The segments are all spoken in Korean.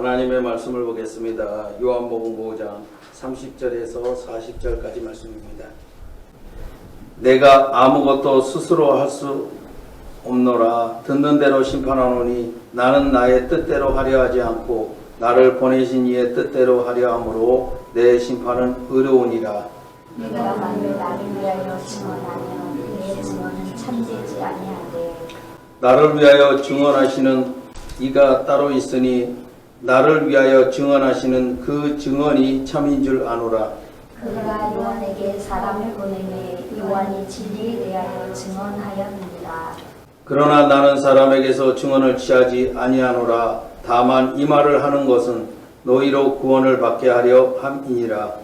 하나님의 말씀을 보겠습니다. 요한복음 5장 30절에서 40절까지 말씀입니다. 내가 아무것도 스스로 할 수 없노라. 듣는 대로 심판하노니 나는 나의 뜻대로 하려 하지 않고 나를 보내신 이의 뜻대로 하려 함으로 내 심판은 의로우니라. 내가 만일 나를 위하여 증언하면 내 증언은 참되지 아니하되 나를 위하여 증언하시는 이가 따로 있으니 나를 위하여 증언하시는 그 증언이 참인 줄 아노라. 그가 요한에게 사람을 보내매 요한이 진리에 대하여 증언하였느니라. 그러나 나는 사람에게서 증언을 취하지 아니하노라. 다만 이 말을 하는 것은 너희로 구원을 받게 하려 함이니라.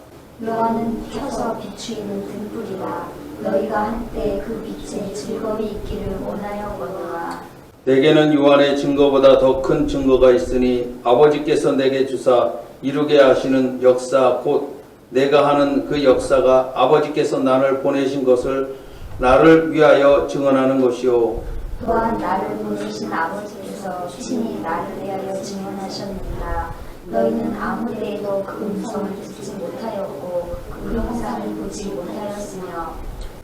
요한은 켜서 비추이는 등불이라. 너희가 한때 그 빛에 즐거이 있기를 원하였거니와 내게는 요한의 증거보다 더 큰 증거가 있으니 아버지께서 내게 주사 이루게 하시는 역사 곧 내가 하는 그 역사가 아버지께서 나를 보내신 것을 나를 위하여 증언하는 것이요 또한 나를 보내신 아버지께서 친히 나를 위하여 증언하셨느니라. 너희는 아무 때에도 그 음성을 듣지 못하였고 그 영상을 보지 못하였으며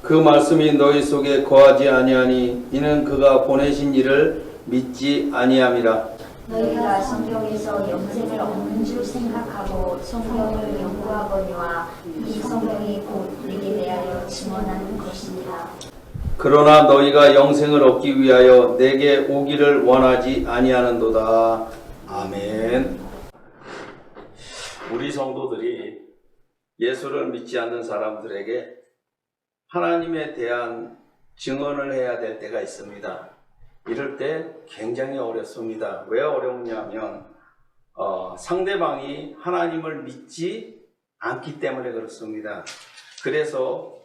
그 말씀이 너희 속에 거하지 아니하니 이는 그가 보내신 이를 믿지 아니함이라. 너희가 성경에서 영생을 없는 줄 생각하고 성경을 연구하거니와 이 성경이 곧 내게 대하여 증언하는 것이니라. 그러나 너희가 영생을 얻기 위하여 내게 오기를 원하지 아니하는도다. 아멘. 우리 성도들이 예수를 믿지 않는 사람들에게 하나님에 대한 증언을 해야 될 때가 있습니다. 이럴 때 굉장히 어렵습니다. 왜 어렵냐면 상대방이 하나님을 믿지 않기 때문에 그렇습니다. 그래서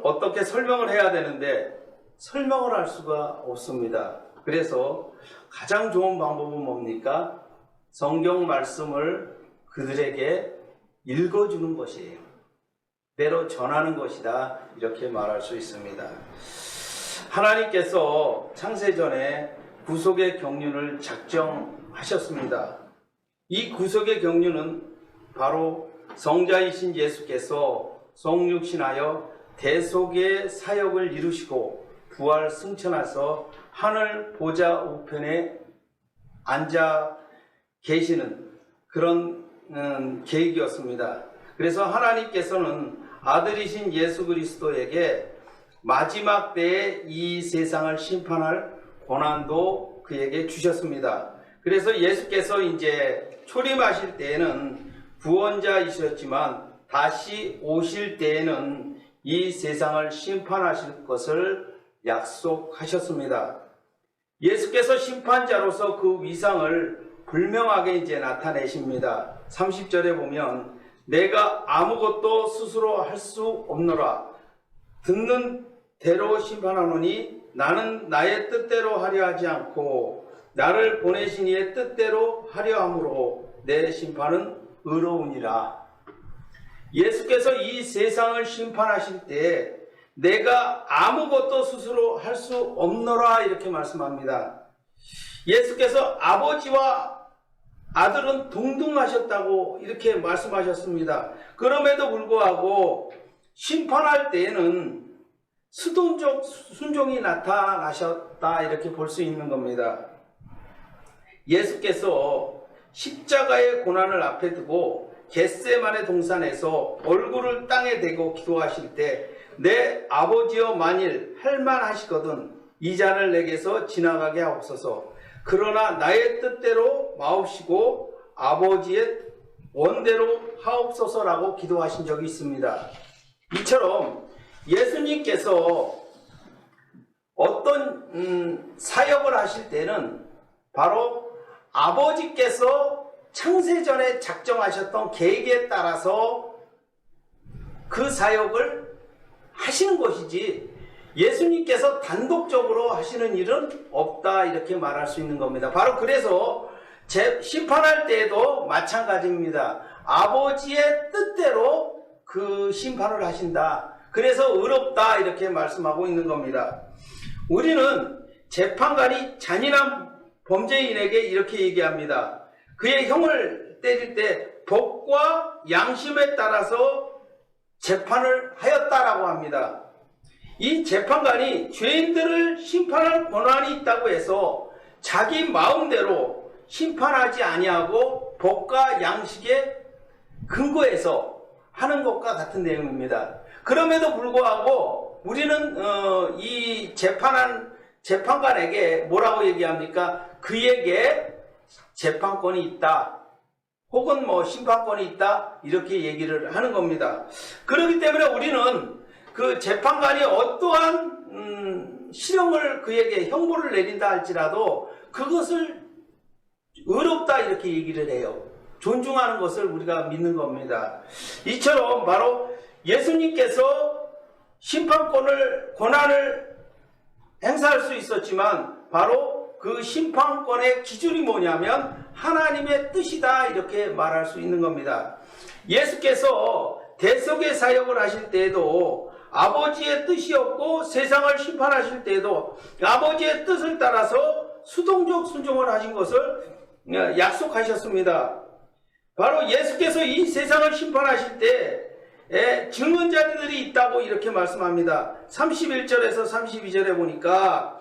어떻게 설명을 해야 되는데 설명을 할 수가 없습니다. 그래서 가장 좋은 방법은 뭡니까? 성경 말씀을 그들에게 읽어주는 것이에요. 대로 전하는 것이다. 이렇게 말할 수 있습니다. 하나님께서 창세전에 구속의 경륜을 작정하셨습니다. 이 구속의 경륜은 바로 성자이신 예수께서 성육신하여 대속의 사역을 이루시고 부활 승천하서 하늘 보좌 우편에 앉아 계시는 그런 계획이었습니다. 그래서 하나님께서는 아들이신 예수 그리스도에게 마지막 때에 이 세상을 심판할 권한도 그에게 주셨습니다. 그래서 예수께서 이제 초림하실 때에는 구원자이셨지만 다시 오실 때에는 이 세상을 심판하실 것을 약속하셨습니다. 예수께서 심판자로서 그 위상을 분명하게 이제 나타내십니다. 30절에 보면 내가 아무것도 스스로 할 수 없노라. 듣는 대로 심판하노니 나는 나의 뜻대로 하려 하지 않고 나를 보내신 이의 뜻대로 하려 함으로 내 심판은 의로우니라. 예수께서 이 세상을 심판하실 때 내가 아무것도 스스로 할 수 없노라 이렇게 말씀합니다. 예수께서 아버지와 아들은 동등하셨다고 이렇게 말씀하셨습니다. 그럼에도 불구하고 심판할 때에는 수동적 순종이 나타나셨다 이렇게 볼 수 있는 겁니다. 예수께서 십자가의 고난을 앞에 두고 겟세마네 동산에서 얼굴을 땅에 대고 기도하실 때 내 아버지여 만일 할만하시거든 이 잔을 내게서 지나가게 하옵소서. 그러나 나의 뜻대로 마옵시고 아버지의 원대로 하옵소서라고 기도하신 적이 있습니다. 이처럼 예수님께서 어떤 사역을 하실 때는 바로 아버지께서 창세전에 작정하셨던 계획에 따라서 그 사역을 하시는 것이지 예수님께서 단독적으로 하시는 일은 없다 이렇게 말할 수 있는 겁니다. 바로 그래서 심판할 때에도 마찬가지입니다. 아버지의 뜻대로 그 심판을 하신다. 그래서 의롭다 이렇게 말씀하고 있는 겁니다. 우리는 재판관이 잔인한 범죄인에게 이렇게 얘기합니다. 그의 형을 때릴 때 법과 양심에 따라서 재판을 하였다라고 합니다. 이 재판관이 죄인들을 심판할 권한이 있다고 해서 자기 마음대로 심판하지 아니하고 법과 양식에 근거해서 하는 것과 같은 내용입니다. 그럼에도 불구하고 우리는 이 재판관에게 뭐라고 얘기합니까? 그에게 재판권이 있다. 혹은 뭐 심판권이 있다. 이렇게 얘기를 하는 겁니다. 그렇기 때문에 우리는 그 재판관이 어떠한 실형을 그에게 형벌을 내린다 할지라도 그것을 의롭다 이렇게 얘기를 해요. 존중하는 것을 우리가 믿는 겁니다. 이처럼 바로 예수님께서 권한을 행사할 수 있었지만 바로 그 심판권의 기준이 뭐냐면 하나님의 뜻이다 이렇게 말할 수 있는 겁니다. 예수께서 대속의 사역을 하실 때에도 아버지의 뜻이었고 세상을 심판하실 때에도 아버지의 뜻을 따라서 수동적 순종을 하신 것을 약속하셨습니다. 바로 예수께서 이 세상을 심판하실 때 증언자들이 있다고 이렇게 말씀합니다. 31절에서 32절에 보니까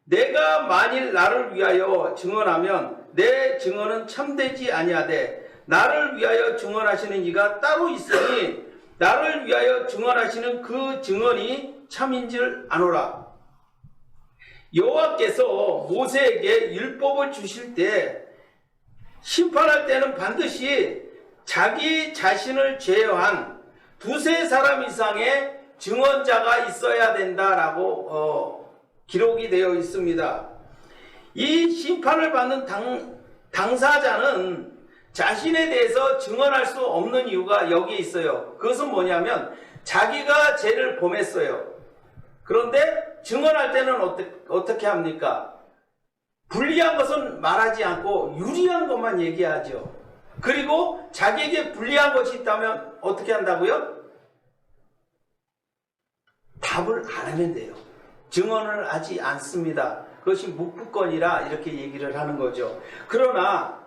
내가 만일 나를 위하여 증언하면 내 증언은 참되지 아니하되 나를 위하여 증언하시는 이가 따로 있으니 나를 위하여 증언하시는 그 증언이 참인 줄 아노라. 여호와께서 모세에게 율법을 주실 때 심판할 때는 반드시 자기 자신을 제어한 두세 사람 이상의 증언자가 있어야 된다라고 기록이 되어 있습니다. 이 심판을 받는 당사자는 자신에 대해서 증언할 수 없는 이유가 여기에 있어요. 그것은 뭐냐면 자기가 죄를 범했어요. 그런데 증언할 때는 어떻게 합니까? 불리한 것은 말하지 않고 유리한 것만 얘기하죠. 그리고 자기에게 불리한 것이 있다면 어떻게 한다고요? 답을 안 하면 돼요. 증언을 하지 않습니다. 그것이 묵부권이라 이렇게 얘기를 하는 거죠. 그러나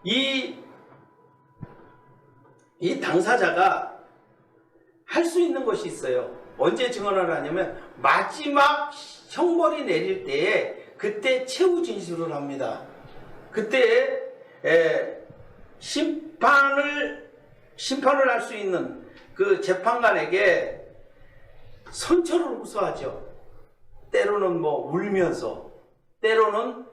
이 당사자가 할 수 있는 것이 있어요. 언제 증언을 하냐면 마지막 형벌이 내릴 때에 그때 최후 진술을 합니다. 그때 심판을 할 수 있는 그 재판관에게 선처를 호소하죠. 때로는 뭐 울면서, 때로는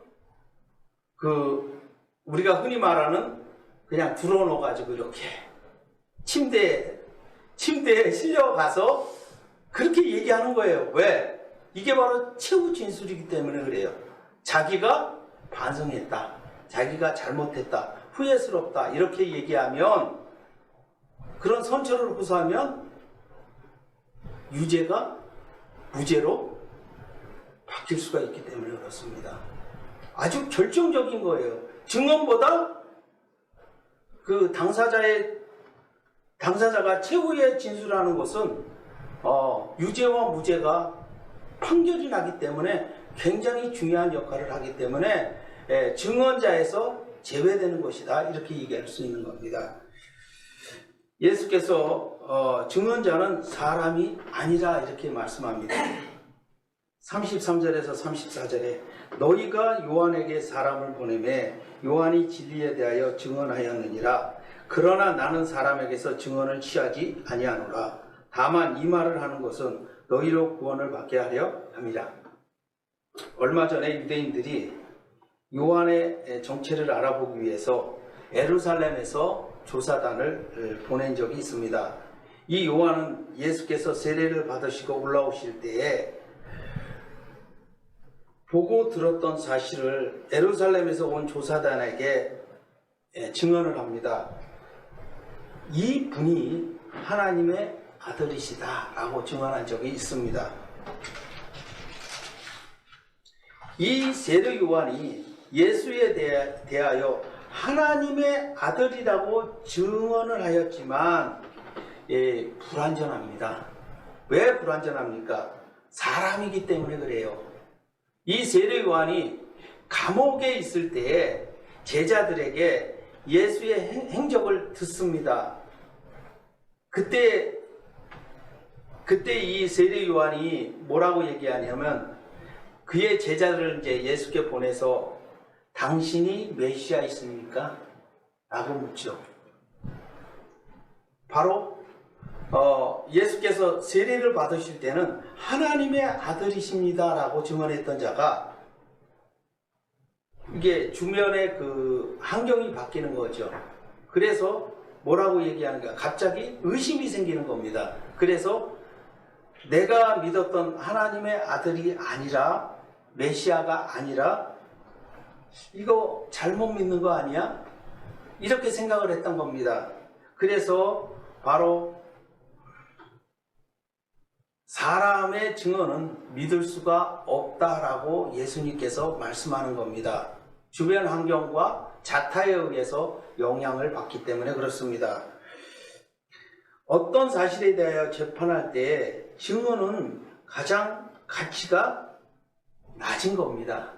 우리가 흔히 말하는 그냥 들어놓아가지고 이렇게 침대에 실려가서 그렇게 얘기하는 거예요. 왜? 이게 바로 최후 진술이기 때문에 그래요. 자기가 반성했다. 자기가 잘못했다. 후회스럽다. 이렇게 얘기하면, 그런 선처를 호소하면 유죄가 무죄로 바뀔 수가 있기 때문에 그렇습니다. 아주 결정적인 거예요. 증언보다 그 당사자가 최후의 진술하는 것은 유죄와 무죄가 판결이 나기 때문에 굉장히 중요한 역할을 하기 때문에 증언자에서 제외되는 것이다 이렇게 얘기할 수 있는 겁니다. 예수께서 증언자는 사람이 아니라 이렇게 말씀합니다. 33절에서 34절에 너희가 요한에게 사람을 보내매 요한이 진리에 대하여 증언하였느니라. 그러나 나는 사람에게서 증언을 취하지 아니하노라. 다만 이 말을 하는 것은 너희로 구원을 받게 하려 함이라. 얼마 전에 유대인들이 요한의 정체를 알아보기 위해서 예루살렘에서 조사단을 보낸 적이 있습니다. 이 요한은 예수께서 세례를 받으시고 올라오실 때에 보고 들었던 사실을 예루살렘에서 온 조사단에게 증언을 합니다. 이 분이 하나님의 아들이시다 라고 증언한 적이 있습니다. 이 세례 요한이 예수에 대하여 하나님의 아들이라고 증언을 하였지만 불완전합니다. 왜 불완전합니까? 사람이기 때문에 그래요. 이 세례 요한이 감옥에 있을 때에 제자들에게 예수의 행적을 듣습니다. 그때 이 세례 요한이 뭐라고 얘기하냐면 그의 제자들을 이제 예수께 보내서 당신이 메시아이십니까? 라고 묻죠. 바로 예수께서 세례를 받으실 때는 하나님의 아들이십니다 라고 증언했던 자가 이게 주변의 그 환경이 바뀌는 거죠. 그래서 뭐라고 얘기하는가? 갑자기 의심이 생기는 겁니다. 그래서 내가 믿었던 하나님의 아들이 아니라 메시아가 아니라 이거 잘못 믿는 거 아니야? 이렇게 생각을 했던 겁니다. 그래서 바로 사람의 증언은 믿을 수가 없다라고 예수님께서 말씀하는 겁니다. 주변 환경과 자타에 의해서 영향을 받기 때문에 그렇습니다. 어떤 사실에 대하여 재판할 때 증언은 가장 가치가 낮은 겁니다.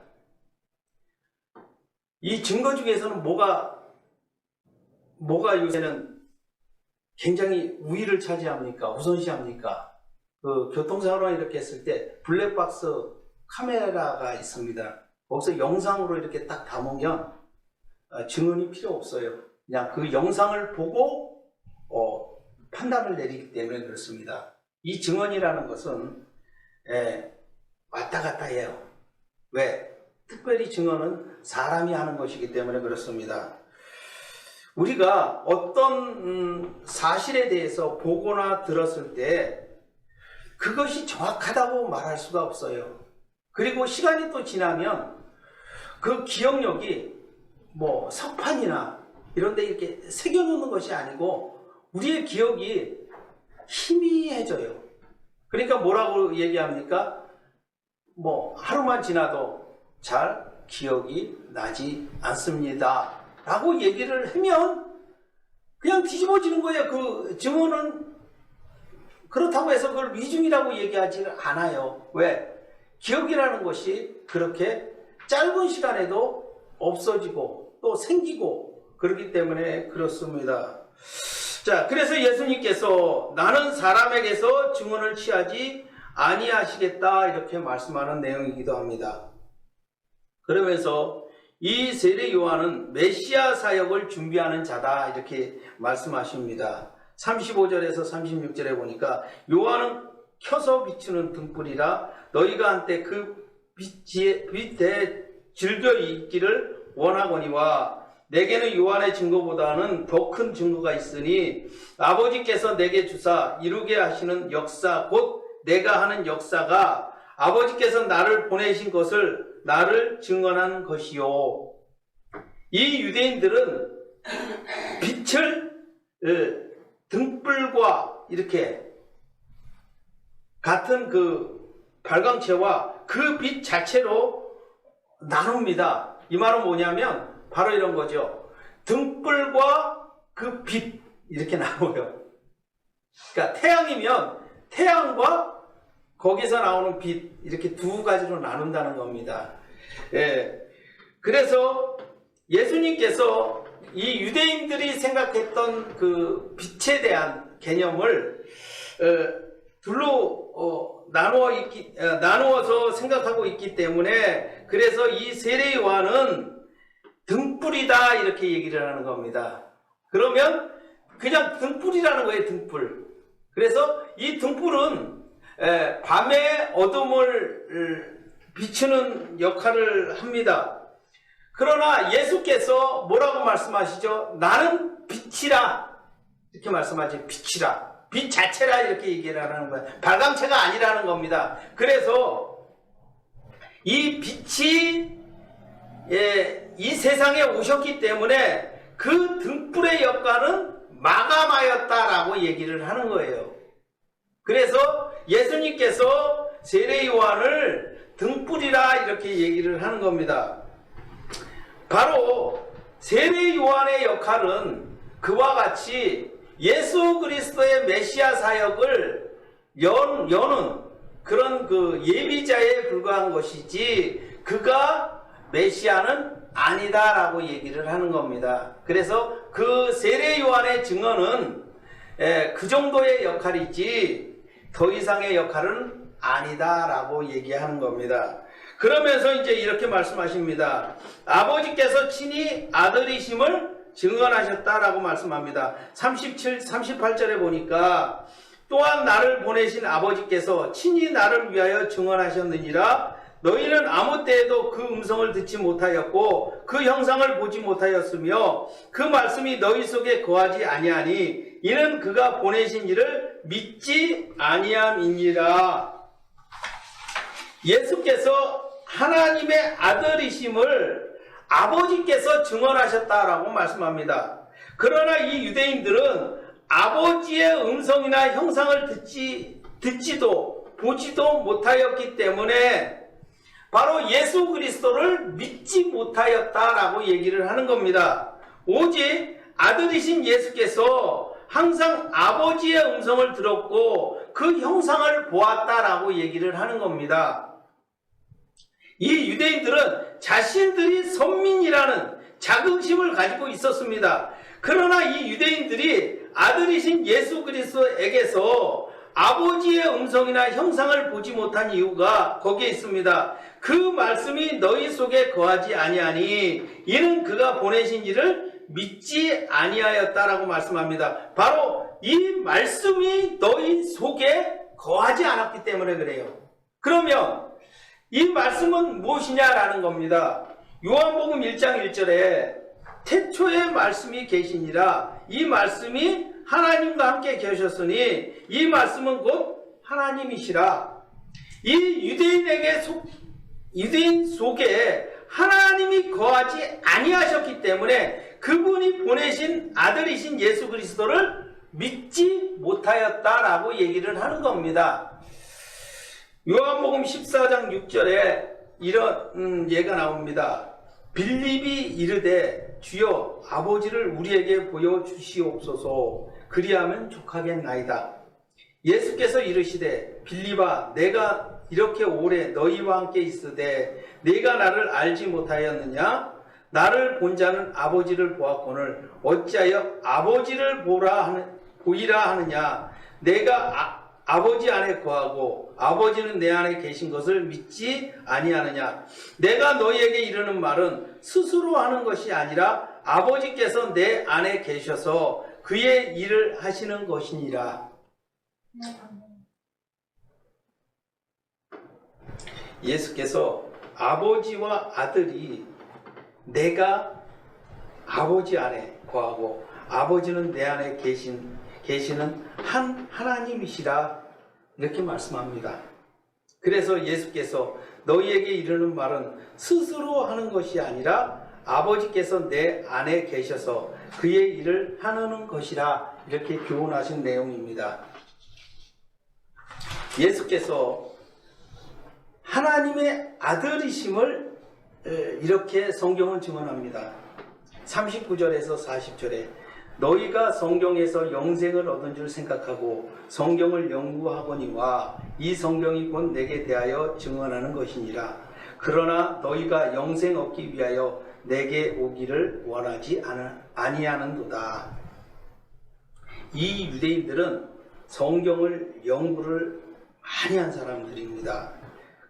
이 증거 중에서는 뭐가 요새는 굉장히 우위를 차지합니까? 우선시합니까? 그 교통사고를 이렇게 했을 때 블랙박스 카메라가 있습니다. 거기서 영상으로 이렇게 딱 담으면 증언이 필요 없어요. 그냥 그 영상을 보고 판단을 내리기 때문에 그렇습니다. 이 증언이라는 것은 왔다 갔다 해요. 왜? 특별히 증언은 사람이 하는 것이기 때문에 그렇습니다. 우리가 어떤 사실에 대해서 보거나 들었을 때 그것이 정확하다고 말할 수가 없어요. 그리고 시간이 또 지나면 그 기억력이 뭐 석판이나 이런 데 이렇게 새겨놓는 것이 아니고 우리의 기억이 희미해져요. 그러니까 뭐라고 얘기합니까? 뭐 하루만 지나도 잘 기억이 나지 않습니다 라고 얘기를 하면 그냥 뒤집어지는 거예요. 그 증언은 그렇다고 해서 그걸 미중이라고 얘기하지 않아요. 왜? 기억이라는 것이 그렇게 짧은 시간에도 없어지고 또 생기고 그렇기 때문에 그렇습니다. 자, 그래서 예수님께서 나는 사람에게서 증언을 취하지 아니하시겠다 이렇게 말씀하는 내용이기도 합니다. 그러면서 이 세례 요한은 메시아 사역을 준비하는 자다 이렇게 말씀하십니다. 35절에서 36절에 보니까 요한은 켜서 비추는 등불이라 너희가 한때 그 빛에 즐겨 있기를 원하거니와 내게는 요한의 증거보다는 더 큰 증거가 있으니 아버지께서 내게 주사 이루게 하시는 역사 곧 내가 하는 역사가 아버지께서 나를 보내신 것을 나를 증언한 것이요. 이 유대인들은 빛을 등불과 이렇게 같은 그 발광체와 그 빛 자체로 나눕니다. 이 말은 뭐냐면 바로 이런 거죠. 등불과 그 빛 이렇게 나눠요. 그러니까 태양이면 태양과 거기서 나오는 빛 이렇게 두 가지로 나눈다는 겁니다. 그래서 예수님께서 이 유대인들이 생각했던 그 빛에 대한 개념을 둘로 나누어서 생각하고 있기 때문에 그래서 이 세례 요한은 등불이다 이렇게 얘기를 하는 겁니다. 그러면 그냥 등불이라는 거예요. 등불. 그래서 이 등불은 밤의 어둠을 비추는 역할을 합니다. 그러나 예수께서 뭐라고 말씀하시죠? 나는 빛이라 이렇게 말씀하죠. 빛이라. 빛 자체라 이렇게 얘기를 하는 거예요. 발광체가 아니라는 겁니다. 그래서 이 빛이 이 세상에 오셨기 때문에 그 등불의 역할은 마감하였다라고 얘기를 하는 거예요. 그래서 예수님께서 세례 요한을 등불이라 이렇게 얘기를 하는 겁니다. 바로 세례 요한의 역할은 그와 같이 예수 그리스도의 메시아 사역을 여는 그런 그 예비자에 불과한 것이지 그가 메시아는 아니다라고 얘기를 하는 겁니다. 그래서 그 세례 요한의 증언은 그 정도의 역할이지 더 이상의 역할은 아니다라고 얘기하는 겁니다. 그러면서 이제 이렇게 말씀하십니다. 아버지께서 친히 아들이심을 증언하셨다라고 말씀합니다. 38절에 보니까 또한 나를 보내신 아버지께서 친히 나를 위하여 증언하셨느니라. 너희는 아무 때에도 그 음성을 듣지 못하였고 그 형상을 보지 못하였으며 그 말씀이 너희 속에 거하지 아니하니 이는 그가 보내신 이를 믿지 아니함이니라. 예수께서 하나님의 아들이심을 아버지께서 증언하셨다라고 말씀합니다. 그러나 이 유대인들은 아버지의 음성이나 형상을 듣지도 보지도 못하였기 때문에 바로 예수 그리스도를 믿지 못하였다라고 얘기를 하는 겁니다. 오직 아들이신 예수께서 항상 아버지의 음성을 들었고 그 형상을 보았다라고 얘기를 하는 겁니다. 이 유대인들은 자신들이 선민이라는 자긍심을 가지고 있었습니다. 그러나 이 유대인들이 아들이신 예수 그리스도에게서 아버지의 음성이나 형상을 보지 못한 이유가 거기에 있습니다. 그 말씀이 너희 속에 거하지 아니하니 이는 그가 보내신 이를 믿지 아니하였다라고 말씀합니다. 바로 이 말씀이 너희 속에 거하지 않았기 때문에 그래요. 그러면 이 말씀은 무엇이냐라는 겁니다. 요한복음 1장 1절에 태초에 말씀이 계시니라. 이 말씀이 하나님과 함께 계셨으니 이 말씀은 곧 하나님이시라. 이 유대인 속에 하나님이 거하지 아니하셨기 때문에 그분이 보내신 아들이신 예수 그리스도를 믿지 못하였다라고 얘기를 하는 겁니다. 요한복음 14장 6절에 이런 예가 나옵니다. 빌립이 이르되 주여 아버지를 우리에게 보여주시옵소서 그리하면 족하겠나이다. 예수께서 이르시되 빌립아 내가 이렇게 오래 너희와 함께 있으되 네가 나를 알지 못하였느냐? 나를 본 자는 아버지를 보았거늘 어찌하여 아버지를 보이라 하느냐? 내가 아버지 안에 거하고 아버지는 내 안에 계신 것을 믿지 아니하느냐? 내가 너희에게 이르는 말은 스스로 하는 것이 아니라 아버지께서 내 안에 계셔서 그의 일을 하시는 것이니라. 예수께서 아버지와 아들이 내가 아버지 안에 거하고 아버지는 내 안에 계시는 한 하나님이시라 이렇게 말씀합니다. 그래서 예수께서 너희에게 이르는 말은 스스로 하는 것이 아니라 아버지께서 내 안에 계셔서 그의 일을 하는 것이라 이렇게 교훈하신 내용입니다. 예수께서 하나님의 아들이심을 이렇게 성경은 증언합니다. 39절에서 40절에 너희가 성경에서 영생을 얻은 줄 생각하고 성경을 연구하거니와 이 성경이 곧 내게 대하여 증언하는 것이니라. 그러나 너희가 영생 얻기 위하여 내게 오기를 원하지 아니하는도다. 이 유대인들은 성경을 연구를 많이 한 사람들입니다.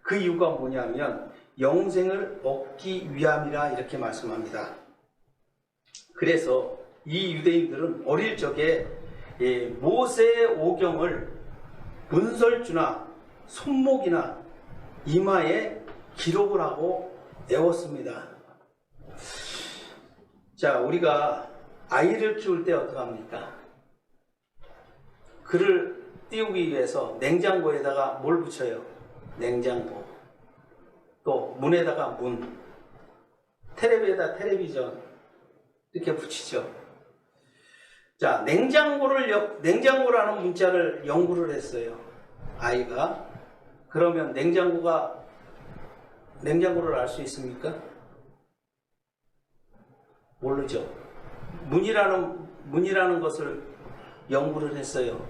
그 이유가 뭐냐면 영생을 얻기 위함이라 이렇게 말씀합니다. 그래서 이 유대인들은 어릴 적에 모세의 오경을 문설주나 손목이나 이마에 기록을 하고 외웠습니다. 자, 우리가 아이를 키울 때 어떡합니까? 그를 띄우기 위해서 냉장고에다가 뭘 붙여요? 냉장고. 또 문에다가 문. 텔레비에다 텔레비전. 이렇게 붙이죠. 자, 냉장고라는 문자를 연구를 했어요. 아이가. 그러면 냉장고를 알 수 있습니까? 모르죠. 문이라는 것을 연구를 했어요.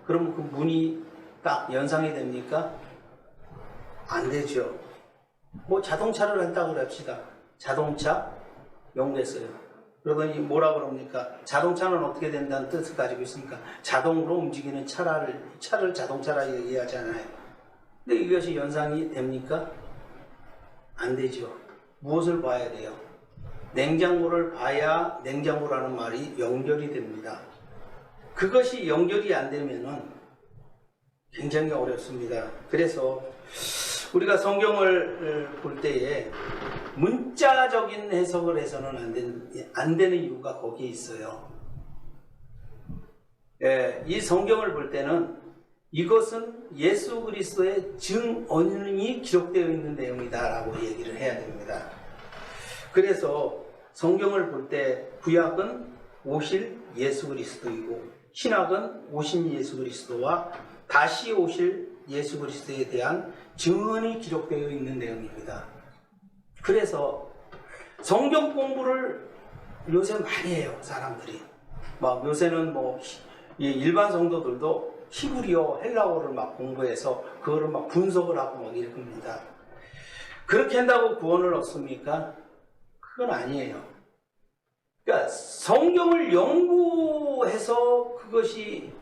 그럼 그 문이 딱 연상이 됩니까? 안 되죠. 뭐 자동차를 한다고 합시다. 자동차 연구했어요. 그러더니 뭐라 그럽니까? 자동차는 어떻게 된다는 뜻을 가지고 있으니까 자동으로 움직이는 차를 자동차라 얘기하잖아요. 근데 이것이 연상이 됩니까? 안 되죠. 무엇을 봐야 돼요? 냉장고를 봐야 냉장고라는 말이 연결이 됩니다. 그것이 연결이 안 되면은 굉장히 어렵습니다. 그래서 우리가 성경을 볼 때에 문자적인 해석을 해서는 안 되는 이유가 거기에 있어요. 예, 이 성경을 볼 때는 이것은 예수 그리스도의 증언이 기록되어 있는 내용이다라고 얘기를 해야 됩니다. 그래서 성경을 볼 때 구약은 오실 예수 그리스도이고 신약은 오신 예수 그리스도와 다시 오실 예수 그리스도에 대한 증언이 기록되어 있는 내용입니다. 그래서 성경 공부를 요새 많이 해요, 사람들이. 막 요새는 뭐 일반 성도들도 히브리어, 헬라어를 막 공부해서 그거를 막 분석을 하고 막 이렇게 합니다. 그렇게 한다고 구원을 얻습니까? 그건 아니에요. 그러니까 성경을 연구해서 그것이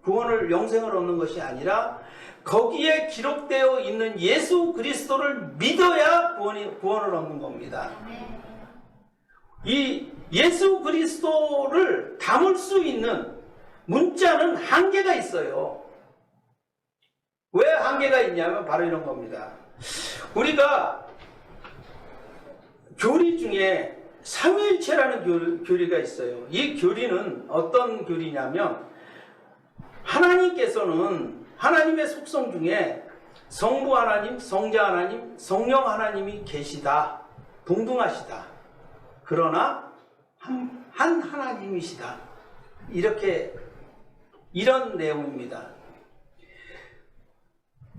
구원을, 영생을 얻는 것이 아니라 거기에 기록되어 있는 예수 그리스도를 믿어야 구원을 얻는 겁니다. 이 예수 그리스도를 담을 수 있는 문자는 한계가 있어요. 왜 한계가 있냐면 바로 이런 겁니다. 우리가 교리 중에 삼위일체라는 교리가 있어요. 이 교리는 어떤 교리냐면 하나님께서는 하나님의 속성 중에 성부 하나님, 성자 하나님, 성령 하나님이 계시다. 동등하시다. 그러나 한 하나님이시다. 이런 내용입니다.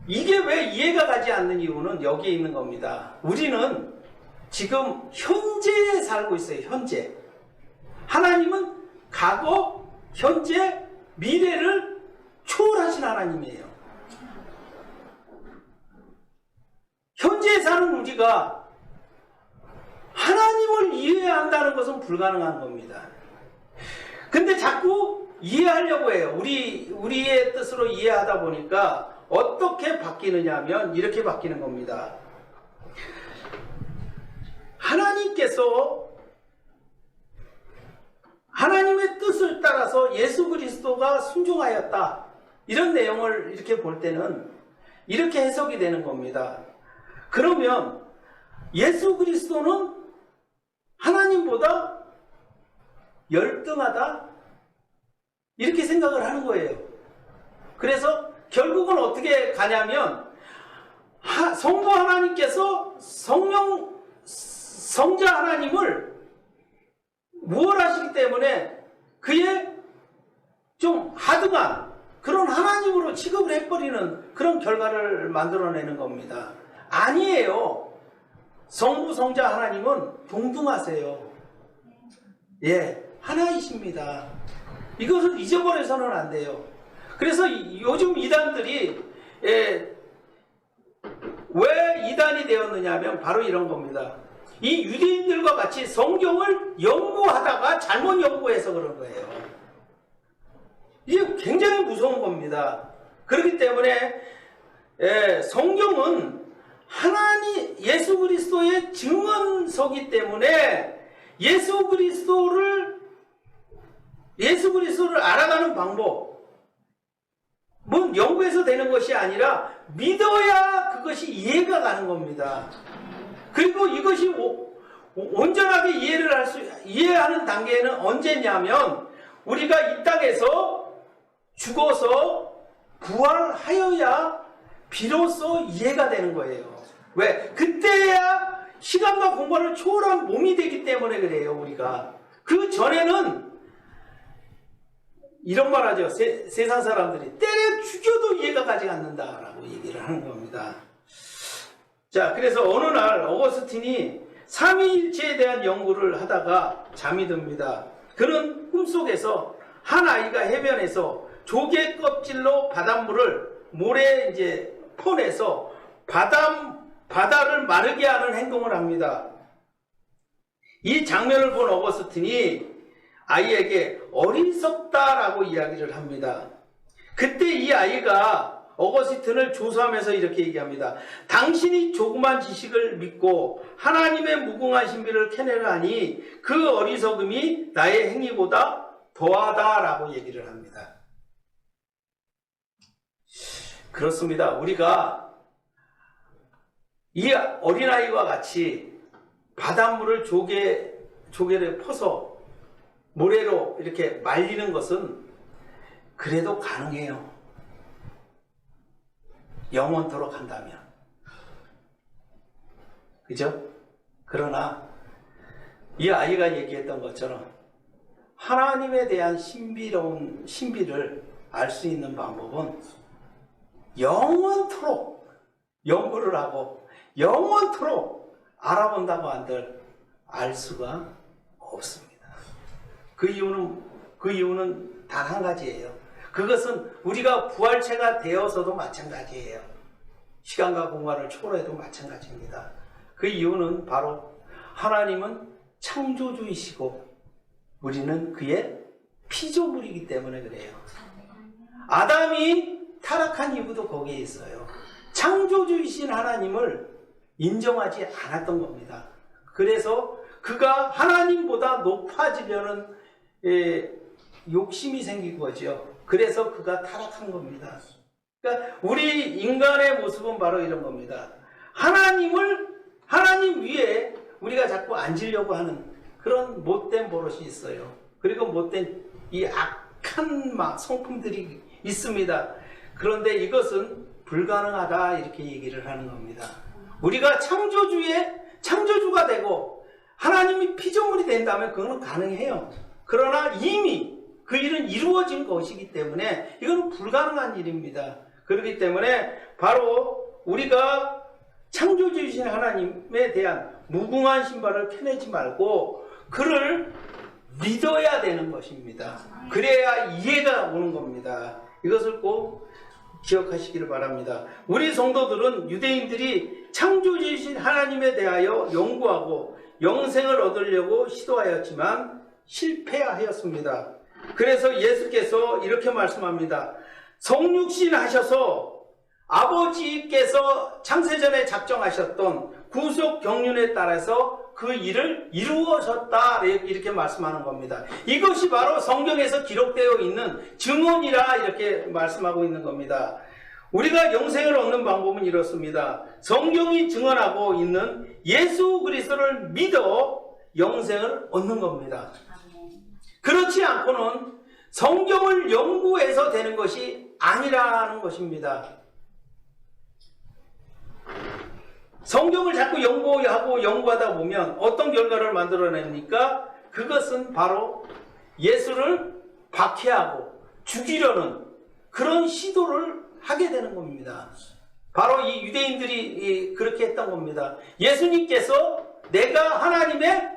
이게 왜 이해가 가지 않는 이유는 여기에 있는 겁니다. 우리는 지금 현재에 살고 있어요. 현재. 하나님은 과거, 현재, 미래를 초월하신 하나님이에요. 현재에 사는 우리가 하나님을 이해한다는 것은 불가능한 겁니다. 근데 자꾸 이해하려고 해요. 우리의 뜻으로 이해하다 보니까 어떻게 바뀌느냐 하면 이렇게 바뀌는 겁니다. 하나님께서 하나님의 뜻을 따라서 예수 그리스도가 순종하였다. 이런 내용을 이렇게 볼 때는 이렇게 해석이 되는 겁니다. 그러면 예수 그리스도는 하나님보다 열등하다? 이렇게 생각을 하는 거예요. 그래서 결국은 어떻게 가냐면 성부 하나님께서 성자 하나님을 무엇하시기 때문에 그의 좀 하등한 그런 하나님으로 취급을 해버리는 그런 결과를 만들어내는 겁니다. 아니에요. 성부, 성자 하나님은 동등하세요. 예, 하나이십니다. 이것을 잊어버려서는 안 돼요. 그래서 요즘 이단들이 왜 이단이 되었느냐 하면 바로 이런 겁니다. 이 유대인들과 같이 성경을 연구하다가 잘못 연구해서 그런 거예요. 이게 굉장히 무서운 겁니다. 그렇기 때문에 성경은 예수 그리스도의 증언서기 때문에 예수 그리스도를 알아가는 방법 뭐 연구해서 되는 것이 아니라 믿어야 그것이 이해가 가는 겁니다. 그리고 이것이 온전하게 이해하는 단계는 언제냐면 우리가 이 땅에서 죽어서 부활하여야 비로소 이해가 되는 거예요. 왜? 그때야 시간과 공간을 초월한 몸이 되기 때문에 그래요. 우리가 그 전에는 이런 말 하죠. 세상 사람들이 때려 죽여도 이해가 가지 않는다라고 얘기를 하는 겁니다. 자, 그래서 어느 날 어거스틴이 삼위일체에 대한 연구를 하다가 잠이 듭니다. 그는 꿈속에서 한 아이가 해변에서 조개 껍질로 바닷물을 모래에 이제 퍼내서 바다를 마르게 하는 행동을 합니다. 이 장면을 본 어거스틴이 아이에게 어리석다라고 이야기를 합니다. 그때 이 아이가 어거스틴을 조사하면서 이렇게 얘기합니다. 당신이 조그만 지식을 믿고 하나님의 무궁한 신비를 캐내려 하니 그 어리석음이 나의 행위보다 더하다라고 얘기를 합니다. 그렇습니다. 우리가 이 어린아이와 같이 바닷물을 조개를 퍼서 모래로 이렇게 말리는 것은 그래도 가능해요. 영원토록 한다면. 그죠? 그러나 이 아이가 얘기했던 것처럼 하나님에 대한 신비를 알 수 있는 방법은 영원토록 연구를 하고 영원토록 알아본다고 한들 알 수가 없습니다. 그 이유는 단 한 가지예요. 그것은 우리가 부활체가 되어서도 마찬가지예요. 시간과 공간을 초월해도 마찬가지입니다. 그 이유는 바로 하나님은 창조주이시고 우리는 그의 피조물이기 때문에 그래요. 아담이 타락한 이유도 거기에 있어요. 창조주이신 하나님을 인정하지 않았던 겁니다. 그래서 그가 하나님보다 높아지려는 욕심이 생긴 거죠. 그래서 그가 타락한 겁니다. 그러니까 우리 인간의 모습은 바로 이런 겁니다. 하나님 위에 우리가 자꾸 앉으려고 하는 그런 못된 버릇이 있어요. 그리고 못된 이 악한 성품들이 있습니다. 그런데 이것은 불가능하다 이렇게 얘기를 하는 겁니다. 우리가 창조주가 되고 하나님이 피조물이 된다면 그거는 가능해요. 그러나 이미 그 일은 이루어진 것이기 때문에 이건 불가능한 일입니다. 그렇기 때문에 바로 우리가 창조주이신 하나님에 대한 무궁한 신발을 펴내지 말고 그를 믿어야 되는 것입니다. 그래야 이해가 오는 겁니다. 이것을 꼭 기억하시기를 바랍니다. 우리 성도들은 유대인들이 창조주이신 하나님에 대하여 연구하고 영생을 얻으려고 시도하였지만 실패하였습니다. 그래서 예수께서 이렇게 말씀합니다. 성육신 하셔서 아버지께서 창세전에 작정하셨던 구속 경륜에 따라서 그 일을 이루어졌다 이렇게 말씀하는 겁니다. 이것이 바로 성경에서 기록되어 있는 증언이라 이렇게 말씀하고 있는 겁니다. 우리가 영생을 얻는 방법은 이렇습니다. 성경이 증언하고 있는 예수 그리스도를 믿어 영생을 얻는 겁니다. 그렇지 않고는 성경을 연구해서 되는 것이 아니라는 것입니다. 성경을 자꾸 연구하다 보면 어떤 결과를 만들어냅니까? 그것은 바로 예수를 박해하고 죽이려는 그런 시도를 하게 되는 겁니다. 바로 이 유대인들이 그렇게 했던 겁니다. 예수님께서 내가 하나님의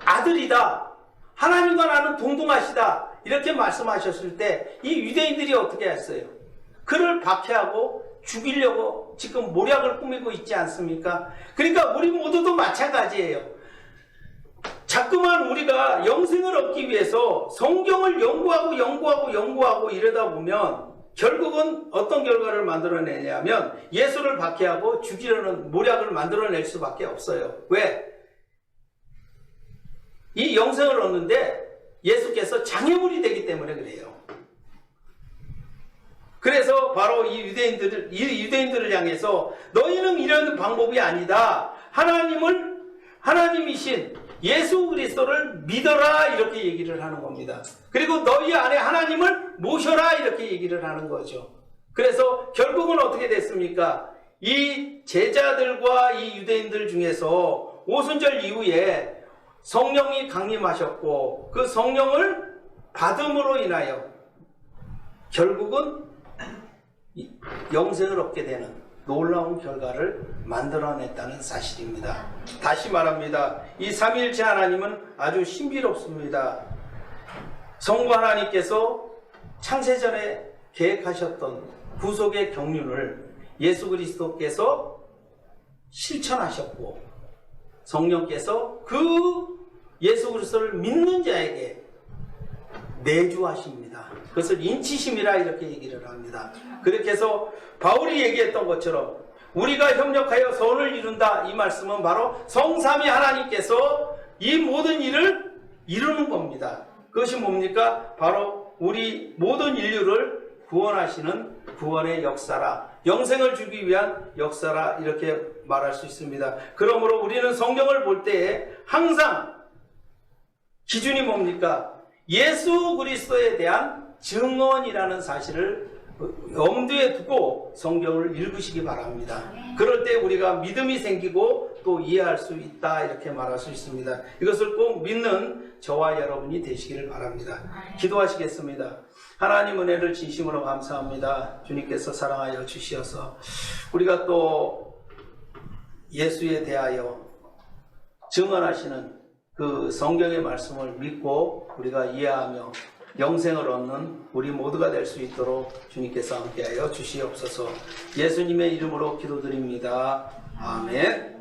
아들이다. 하나님과 나는 동등하시다. 이렇게 말씀하셨을 때 이 유대인들이 어떻게 했어요? 그를 박해하고 죽이려고 지금 모략을 꾸미고 있지 않습니까? 그러니까 우리 모두도 마찬가지예요. 자꾸만 우리가 영생을 얻기 위해서 성경을 연구하고 이러다 보면 결국은 어떤 결과를 만들어내냐면 예수를 박해하고 죽이려는 모략을 만들어낼 수밖에 없어요. 왜? 이 영생을 얻는데 예수께서 장애물이 되기 때문에 그래요. 그래서 바로 이 유대인들을 향해서 너희는 이런 방법이 아니다. 하나님이신 예수 그리스도를 믿어라 이렇게 얘기를 하는 겁니다. 그리고 너희 안에 하나님을 모셔라 이렇게 얘기를 하는 거죠. 그래서 결국은 어떻게 됐습니까? 이 제자들과 이 유대인들 중에서 오순절 이후에 성령이 강림하셨고 그 성령을 받음으로 인하여 결국은 영생을 얻게 되는 놀라운 결과를 만들어냈다는 사실입니다. 다시 말합니다. 이 삼위일체 하나님은 아주 신비롭습니다. 성부 하나님께서 창세전에 계획하셨던 구속의 경륜을 예수 그리스도께서 실천하셨고 성령께서 그 예수 그리스도를 믿는 자에게 내주하십니다. 그것을 인치심이라 이렇게 얘기를 합니다. 그렇게 해서 바울이 얘기했던 것처럼 우리가 협력하여 선을 이룬다, 이 말씀은 바로 성삼위 하나님께서 이 모든 일을 이루는 겁니다. 그것이 뭡니까? 바로 우리 모든 인류를 구원하시는 구원의 역사라, 영생을 주기 위한 역사라, 이렇게 말할 수 있습니다. 그러므로 우리는 성경을 볼 때에 항상 기준이 뭡니까? 예수 그리스도에 대한 증언이라는 사실을 염두에 두고 성경을 읽으시기 바랍니다. 그럴 때 우리가 믿음이 생기고 또 이해할 수 있다, 이렇게 말할 수 있습니다. 이것을 꼭 믿는 저와 여러분이 되시기를 바랍니다. 기도하시겠습니다. 하나님 은혜를 진심으로 감사합니다. 주님께서 사랑하여 주시어서 우리가 또 예수에 대하여 증언하시는 그 성경의 말씀을 믿고 우리가 이해하며 영생을 얻는 우리 모두가 될 수 있도록 주님께서 함께하여 주시옵소서. 예수님의 이름으로 기도드립니다. 아멘.